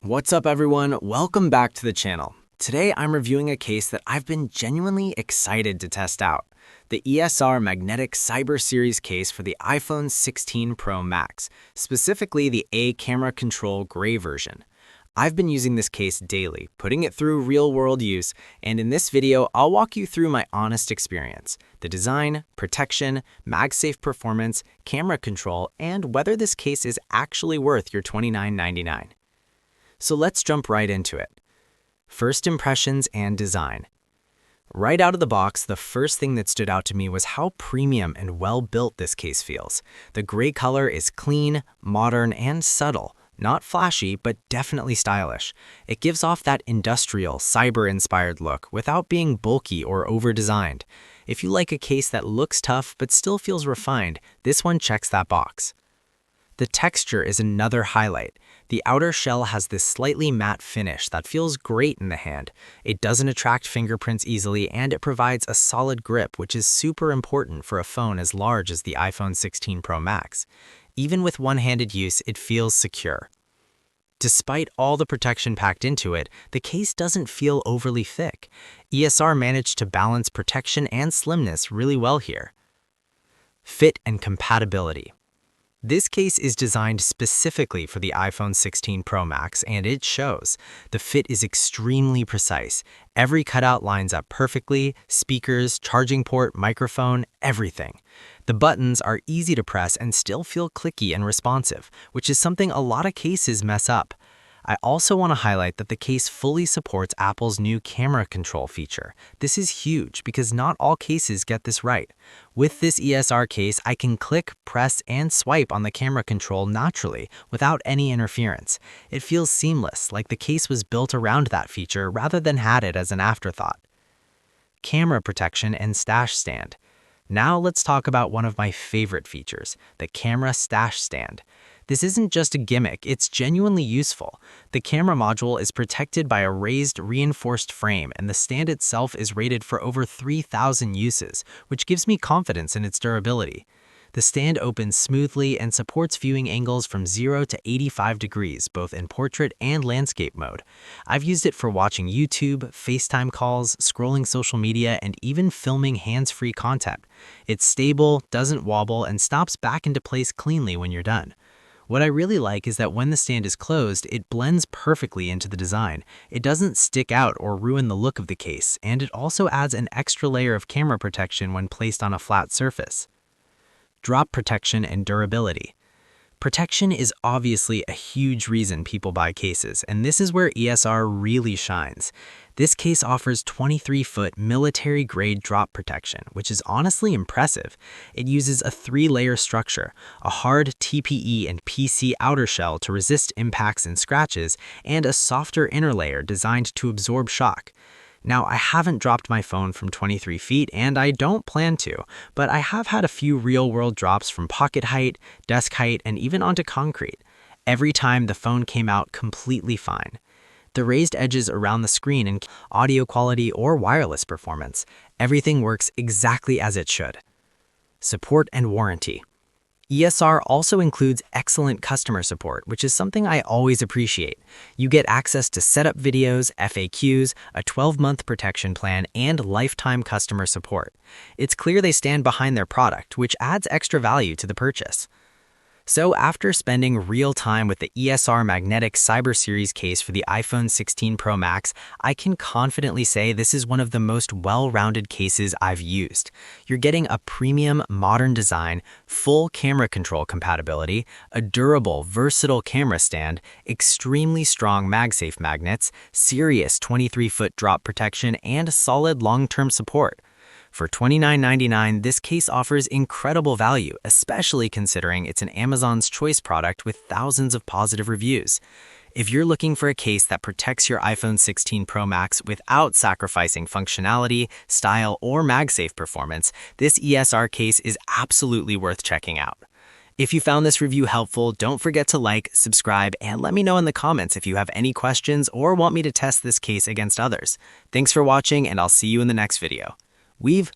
What's up everyone, welcome back to the channel. Today I'm reviewing a case that I've been genuinely excited to test out. The ESR Magnetic Cyber Series case for the iPhone 16 Pro Max, specifically the A camera control gray version. I've been using this case daily, putting it through real-world use, and in this video I'll walk you through my honest experience, the design, protection, MagSafe performance, camera control, and whether this case is actually worth your $29.99. So let's jump right into it. First impressions and design. Right out of the box, the first thing that stood out to me was how premium and well-built this case feels. The gray color is clean, modern, and subtle. Not flashy, but definitely stylish. It gives off that industrial, cyber-inspired look without being bulky or over-designed. If you like a case that looks tough but still feels refined, this one checks that box. The texture is another highlight. The outer shell has this slightly matte finish that feels great in the hand. It doesn't attract fingerprints easily, and it provides a solid grip, which is super important for a phone as large as the iPhone 16 Pro Max. Even with one-handed use, it feels secure. Despite all the protection packed into it, the case doesn't feel overly thick. ESR managed to balance protection and slimness really well here. Fit and compatibility. This case is designed specifically for the iPhone 16 Pro Max, and it shows. The fit is extremely precise. Every cutout lines up perfectly, speakers, charging port, microphone, everything. The buttons are easy to press and still feel clicky and responsive, which is something a lot of cases mess up. I also want to highlight that the case fully supports Apple's new camera control feature. This is huge because not all cases get this right. With this ESR case, I can click, press, and swipe on the camera control naturally without any interference. It feels seamless, like the case was built around that feature rather than had it as an afterthought. Camera protection and stash stand. Now let's talk about one of my favorite features, the camera stash stand. This isn't just a gimmick, it's genuinely useful. The camera module is protected by a raised, reinforced frame, and the stand itself is rated for over 3,000 uses, which gives me confidence in its durability. The stand opens smoothly and supports viewing angles from 0 to 85 degrees, both in portrait and landscape mode. I've used it for watching YouTube, FaceTime calls, scrolling social media, and even filming hands-free content. It's stable, doesn't wobble, and stops back into place cleanly when you're done. What I really like is that when the stand is closed, it blends perfectly into the design. It doesn't stick out or ruin the look of the case, and it also adds an extra layer of camera protection when placed on a flat surface. Drop protection and durability. Protection is obviously a huge reason people buy cases, and this is where ESR really shines. This case offers 23-foot military-grade drop protection, which is honestly impressive. It uses a 3-layer structure, a hard TPE and PC outer shell to resist impacts and scratches, and a softer inner layer designed to absorb shock. Now, I haven't dropped my phone from 23 feet, and I don't plan to, but I have had a few real-world drops from pocket height, desk height, and even onto concrete. Every time the phone came out completely fine. The raised edges around the screen and audio quality or wireless performance, everything works exactly as it should. Support and warranty. ESR also includes excellent customer support, which is something I always appreciate. You get access to setup videos, FAQs, a 12-month protection plan, and lifetime customer support. It's clear they stand behind their product, which adds extra value to the purchase. So after spending real time with the ESR Magnetic Cyber Series case for the iPhone 16 Pro Max, I can confidently say this is one of the most well-rounded cases I've used. You're getting a premium, modern design, full camera control compatibility, a durable, versatile camera stand, extremely strong MagSafe magnets, serious 23-foot drop protection, and solid long-term support. For $29.99, this case offers incredible value, especially considering it's an Amazon's Choice product with thousands of positive reviews. If you're looking for a case that protects your iPhone 16 Pro Max without sacrificing functionality, style, or MagSafe performance, this ESR case is absolutely worth checking out. If you found this review helpful, don't forget to like, subscribe, and let me know in the comments if you have any questions or want me to test this case against others. Thanks for watching, and I'll see you in the next video. We've